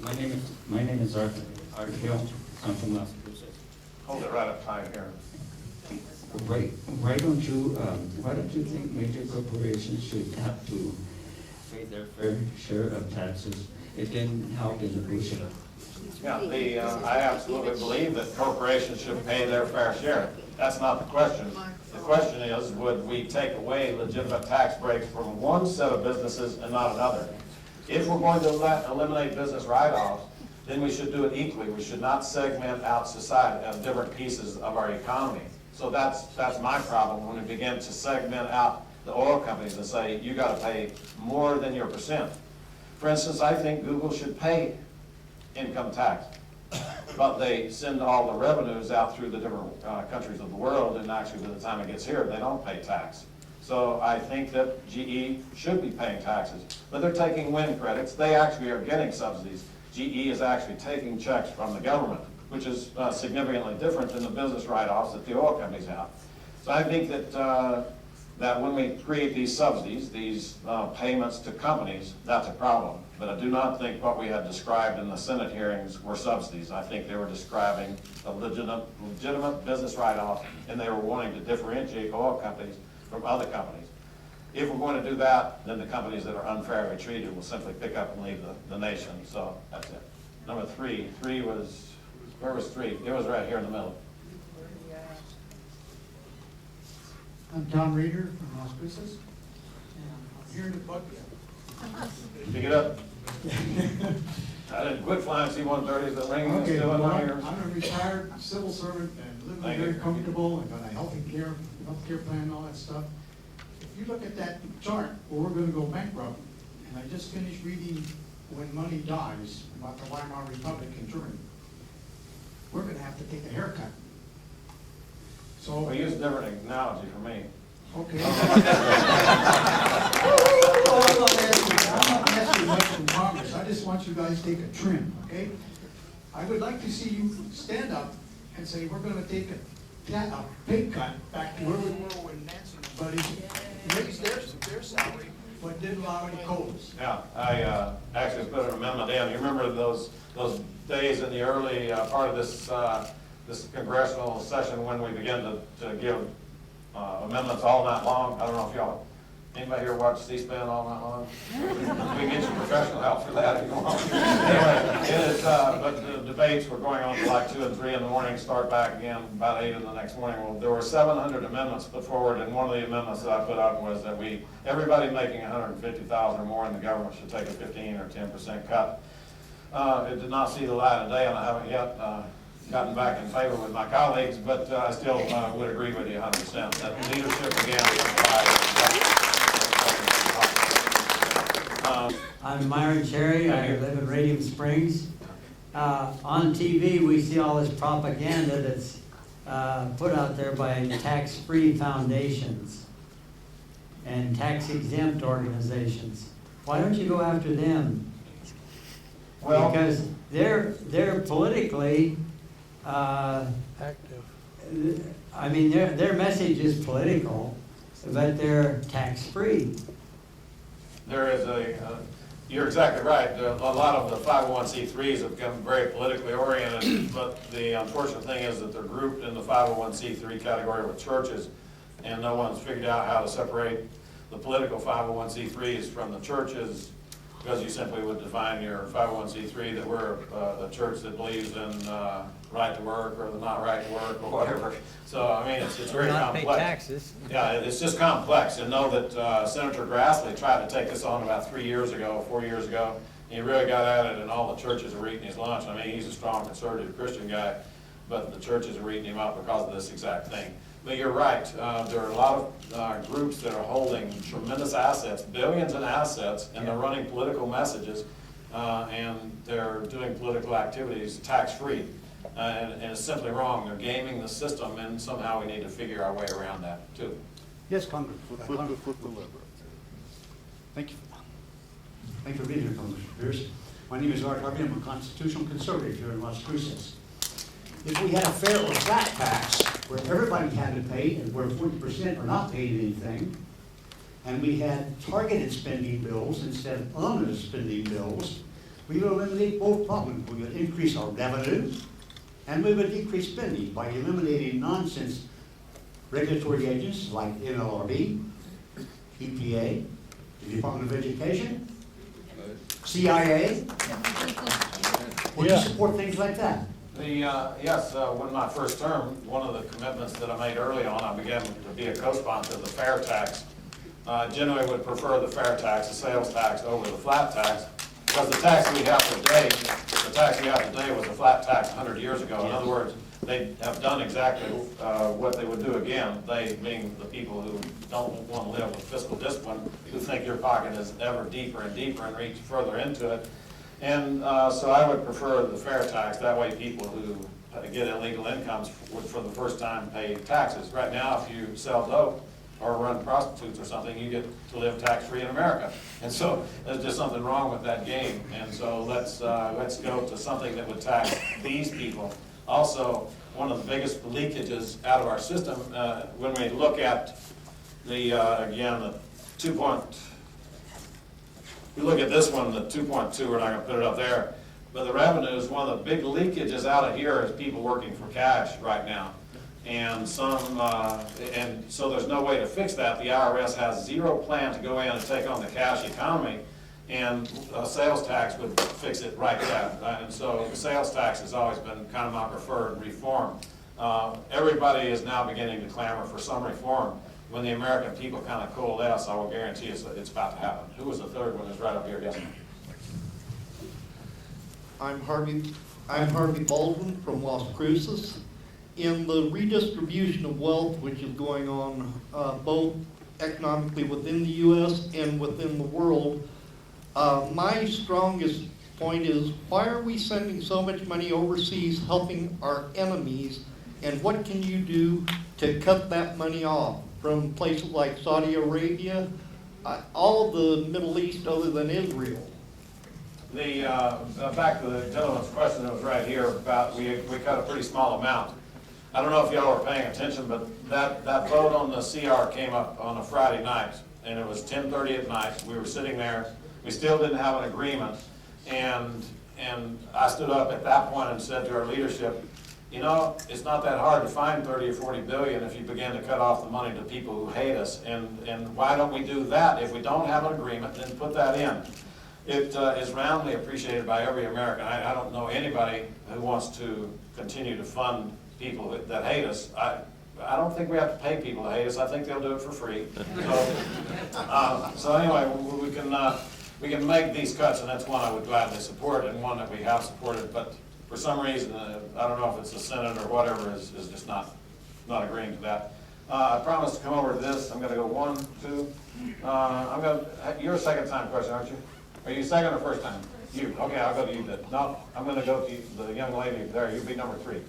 My name is Art Hill. I'm from Las Cruces. Hold it right up high here. Why don't you think major corporations should have to pay their fair share of taxes? It can help in the boost. Yeah, I absolutely believe that corporations should pay their fair share. That's not the question. The question is, would we take away legitimate tax breaks from one set of businesses and not another? If we're going to eliminate business write-offs, then we should do it equally. We should not segment out society as different pieces of our economy. So that's my problem when we begin to segment out the oil companies and say, you got to pay more than your percent. For instance, I think Google should pay income tax, but they send all the revenues out through the different countries of the world, and actually by the time it gets here, they don't pay tax. So I think that GE should be paying taxes, but they're taking wind credits. They actually are getting subsidies. GE is actually taking checks from the government, which is significantly different than the business write-offs that the oil companies have. So I think that that when we create these subsidies, these payments to companies, that's a problem. But I do not think what we had described in the Senate hearings were subsidies. I think they were describing a legitimate business write-off, and they were wanting to differentiate oil companies from other companies. If we're going to do that, then the companies that are unfairly treated will simply pick up and leave the nation. So that's it. Number three was, where was three? It was right here in the middle. I'm Tom Reeder from Las Cruces. Here in the book. Pick it up. I didn't quit flying C-130s that ring. Okay, Still in well, my I'm ears. a retired civil servant and living Thank very you. comfortable and got a healthcare plan and all that stuff. If you look at that chart where we're gonna go bankrupt, and I just finished reading When Money Dies about the Weimar Republic in Germany, we're gonna have to take a haircut. So. We use a different analogy for me. Okay. Well, I'm not asking much from Congress. I just want you guys to take a trim, okay? I would like to see you stand up and say, we're gonna take a pay cut back to where we were when Nancy and buddies raised their salary, but didn't allow any COLAs. Yeah, I actually put an amendment in. You remember those days in the early part of this congressional session when we began to give amendments all night long? I don't know if y'all, anybody here watch C-SPAN all night long? We can get you professional help for that if you want. Anyway, but the debates were going on till like 2 and 3 in the morning, start back again about 8 in the next morning. Well, there were 700 amendments put forward, and one of the amendments that I put up was that everybody making $150,000 or more in the government should take a 15 or 10% cut. It did not see the light of day, and I haven't yet gotten back in favor with my colleagues, but I still would agree with you 100% that leadership again. I'm Myron Cherry. I live in Radium Springs. On TV, we see all this propaganda that's put out there by tax-free foundations and tax-exempt organizations. Why don't you go after them? Well, because they're politically Active. I mean, their message is political, but they're tax-free. there is you're exactly right. A lot of the 501c3s have become very politically oriented, but the unfortunate thing is that they're grouped in the 501c3 category with churches, and no one's figured out how to separate the political 501c3s from the churches, because you simply would define your 501c3 that we're a church that believes in right to work or the not right to work or whatever. So, I mean, it's very Not complex. pay taxes. Yeah, it's just complex, and know that Senator Grassley tried to take this on about 4 years ago. And he really got at it, and all the churches were eating his lunch. I mean, he's a strong conservative Christian guy, but the churches are eating him up because of this exact thing. But you're right, there are a lot of groups that are holding tremendous assets, billions in assets, and they're running political messages, and they're doing political activities tax-free. And it's simply wrong. They're gaming the system, and somehow we need to figure our way around that, too. Yes, Congressman. Thank you. Thank you for being here, Congressman Pearce. My name is Art Harvey. I'm a constitutional conservative here in Las Cruces. If we had a fair or flat tax where everybody had to pay and where 40% are not paying anything, and we had targeted spending bills instead of unlimited spending bills, We would eliminate both problems. We would increase our revenue, and we would decrease spending by eliminating nonsense regulatory agencies like NLRB, EPA, the Department of Education, CIA. Would you support things like that? Yes, when my first term, one of the commitments that I made early on, I began to be a co-sponsor of the fair tax. Generally would prefer the fair tax, the sales tax, over the flat tax, because the tax we have today was a flat tax 100 years ago. In other words, they have done exactly what they would do again, they being the people who don't want to live with fiscal discipline, who think your pocket is ever deeper and deeper and reach further into it. And so I would prefer the fair tax. That way people who get illegal incomes would for the first time pay taxes. Right now, if you sell dope or run prostitutes or something, you get to live tax-free in America. And so there's just something wrong with that game. And so let's go to something that would tax these people. Also, one of the biggest leakages out of our system, when we look at the, again, the 2 point, we look at this one, the 2.2, we're not going to put it up there, but the revenue is one of the big leakages out of here is people working for cash right now. And and so there's no way to fix that. The IRS has zero plan to go in and take on the cash economy, and sales tax would fix it right there. And so the sales tax has always been kind of my preferred reform. Everybody is now beginning to clamor for some reform. When the American people kind of coalesce, I will guarantee it's about to happen. Who was the third one? Is right up here. Yes. I'm Harvey Baldwin from Las Cruces. In the redistribution of wealth, which is going on both economically within the U.S. and within the world, my strongest point is, why are we sending so much money overseas helping our enemies, and what can you do to cut that money off from places like Saudi Arabia, all of the Middle East other than Israel? Back to the gentleman's question that was right here about we cut a pretty small amount. I don't know if y'all are paying attention, but that vote on the CR came up on a Friday night, and it was 10:30 at night. We were sitting there. We still didn't have an agreement, and I stood up at that point and said to our leadership, you know, it's not that hard to find 30 or 40 billion if you begin to cut off the money to people who hate us, and why don't we do that? If we don't have an agreement, then put that in. It is roundly appreciated by every American. I don't know anybody who wants to continue to fund people that hate us. I don't think we have to pay people to hate us. I think they'll do it for free. So anyway, we can make these cuts, and that's one I would gladly support, and one that we have supported. But for some reason, I don't know if it's the Senate or whatever, is just not agreeing to that. I promised to come over to this. I'm going to go 1, 2. You're a second time question, aren't you? Are you second or first time? You. Okay, I'll go to you then. No, I'm going to go to you, the young lady there. You'll be number 3.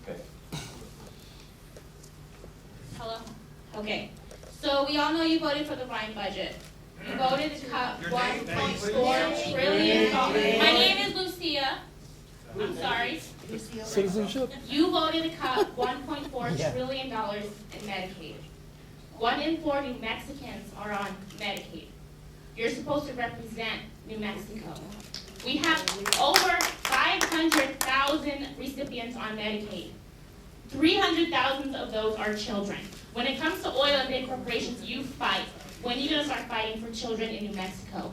Okay. Hello? Okay. So we all know you voted for the Ryan budget. You voted to cut $1.4 trillion. My name is Lucia. I'm sorry. Citizenship? You voted to cut $1.4 trillion in Medicaid. 1 in 4 New Mexicans are on Medicaid. You're supposed to represent New Mexico. We have over 500,000 recipients on Medicaid. 300,000 of those are children. When it comes to oil and big corporations, you fight. When are you going to start fighting for children in New Mexico?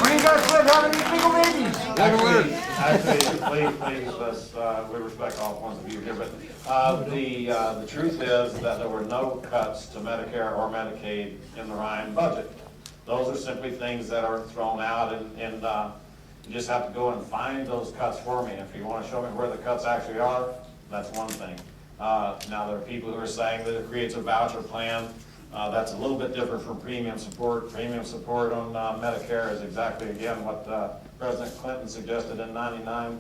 When you guys quit having these legal babies? Actually, please, we respect all points of view here, but the truth is that there were no cuts to Medicare or Medicaid in the Ryan budget. Those are simply things that are thrown out, and you just have to go and find those cuts for me. If you want to show me where the cuts actually are, that's one thing. Now, there are people who are saying that it creates a voucher plan. That's a little bit different from premium support. Premium support on Medicare is exactly, again, what President Clinton suggested in '99.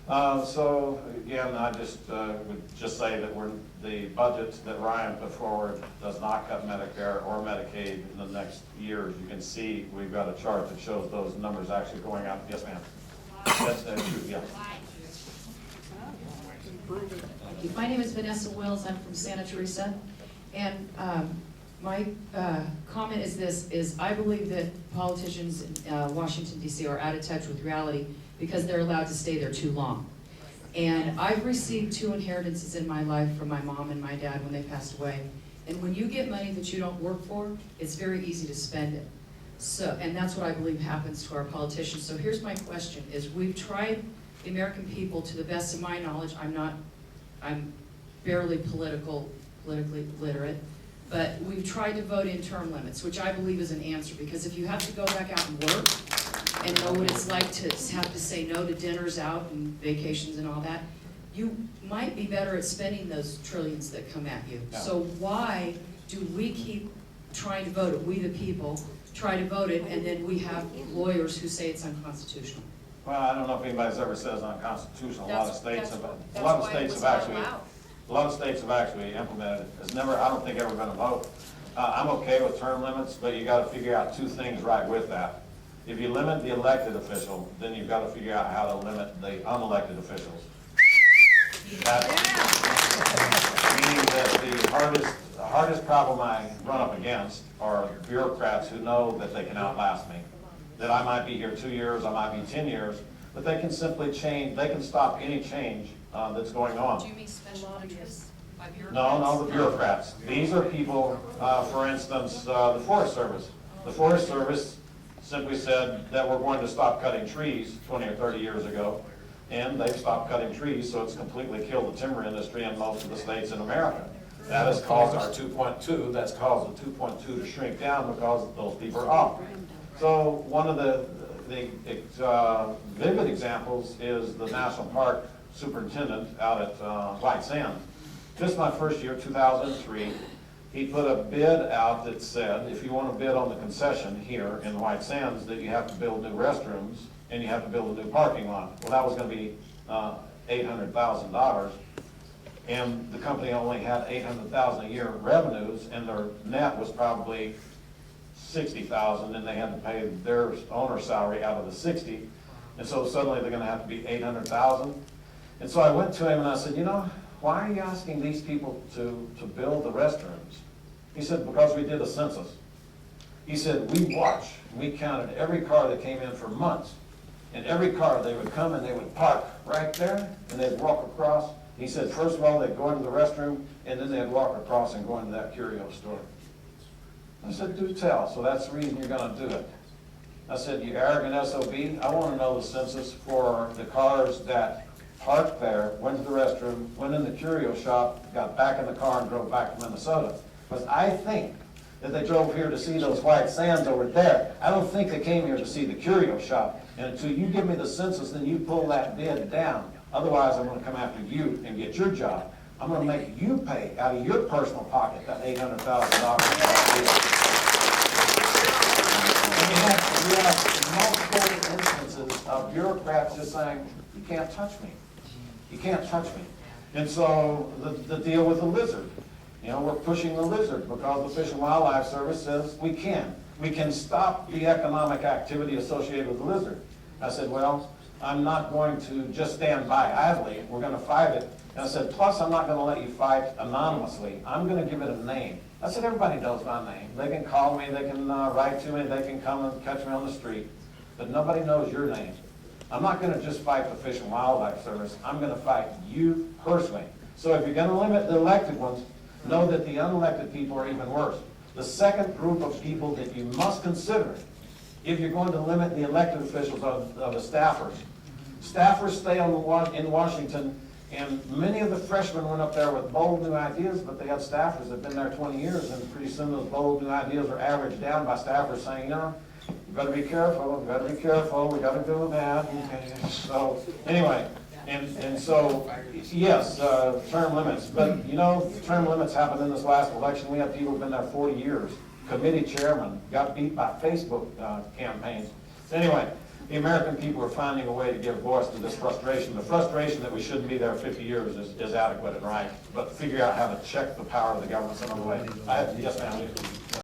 So, again, I just would just say that the budget that Ryan put forward does not cut Medicare or Medicaid in the next years. You can see we've got a chart that shows those numbers actually going up. Yes, ma'am. That's true, yeah. My name is Vanessa Wills. I'm from Santa Teresa. And My comment is this, is I believe that politicians in Washington DC are out of touch with reality because they're allowed to stay there too long. And I've received 2 inheritances in my life from my mom and my dad when they passed away. And when you get money that you don't work for, it's very easy to spend it. So, and that's what I believe happens to our politicians. So here's my question, is we've tried, the American people, to the best of my knowledge, I'm barely politically literate, but we've tried to vote in term limits, which I believe is an answer, because if you have to go back out and work and know what it's like to have to say no to dinners out and vacations and all that, you might be better at spending those trillions that come at you. Yeah. So why do we keep trying to vote it, we the people, try to vote it, and then we have lawyers who say it's unconstitutional? Well, I don't know if anybody's ever said it's unconstitutional. A lot of states have actually implemented it. It's never, I don't think, ever been a vote. I'm okay with term limits, but you got to figure out 2 things right with that. If you limit the elected official, then you've got to figure out how to limit the unelected officials. That meaning that the hardest problem I run up against are bureaucrats who know that they can outlast me. That I might be here 2 years, I might be 10 years, but they can simply change, they can stop any change that's going on. Do you mean special interests by bureaucrats? No, the bureaucrats. These are people, for instance, the Forest Service. The Forest Service simply said that we're going to stop cutting trees 20 or 30 years ago, and they've stopped cutting trees, so it's completely killed the timber industry in most of the states in America. That has caused our 2.2, that's caused the 2.2 to shrink down because those people are off. So one of the vivid examples is the National Park Superintendent out at White Sands. Just my first year, 2003, he put a bid out that said, if you want to bid on the concession here in White Sands, that you have to build new restrooms and you have to build a new parking lot. Well, that was going to be $800,000, and the company only had $800,000 a year revenues, and their net was probably $60,000, and they had to pay their owner salary out of the 60, and so suddenly they're going to have to be $800,000. And so I went to him and I said, you know, why are you asking these people to build the restrooms? He said, because we did a census. He said, we watched, we counted every car that came in for months, and every car they would come and they would park right there, and they'd walk across. He said, first of all, they'd go into the restroom, and then they'd walk across and go into that curio store. I said, do tell, so that's the reason you're going to do it. I said, you arrogant SOB, I want to know the census for the cars that parked there, went to the restroom, went in the curio shop, got back in the car and drove back to Minnesota. Because I think that they drove here to see those White Sands over there. I don't think they came here to see the curio shop. And until you give me the census, then you pull that bid down. Otherwise, I'm going to come after you and get your job. I'm going to make you pay out of your personal pocket that $800,000. We have multiple instances of bureaucrats just saying, you can't touch me. You can't touch me. And so the deal with the lizard, you know, we're pushing the lizard because the Fish and Wildlife Service says we can. We can stop the economic activity associated with the lizard. I said, well, I'm not going to just stand by idly. We're going to fight it. And I said, plus I'm not going to let you fight anonymously. I'm going to give it a name. I said, everybody knows my name. They can call me, they can write to me, they can come and catch me on the street. But nobody knows your name. I'm not going to just fight the Fish and Wildlife Service. I'm going to fight you personally. So if you're going to limit the elected ones, know that the unelected people are even worse. The second group of people that you must consider, if you're going to limit the elected officials, of the staffers. Staffers stay in Washington, and many of the freshmen went up there with bold new ideas, but they had staffers that have been there 20 years, and pretty soon those bold new ideas are averaged down by staffers saying, you know, we've got to be careful, we've got to be careful, we've got to do that. Okay. So anyway, and so, yes, term limits. But, you know, term limits happened in this last election. We had people who've been there 40 years. Committee chairman got beat by Facebook campaigns. So anyway, the American people are finding a way to give voice to this frustration. The frustration that we shouldn't be there 50 years is adequate and right. But figure out how to check the power of the government some other way. Yes, ma'am.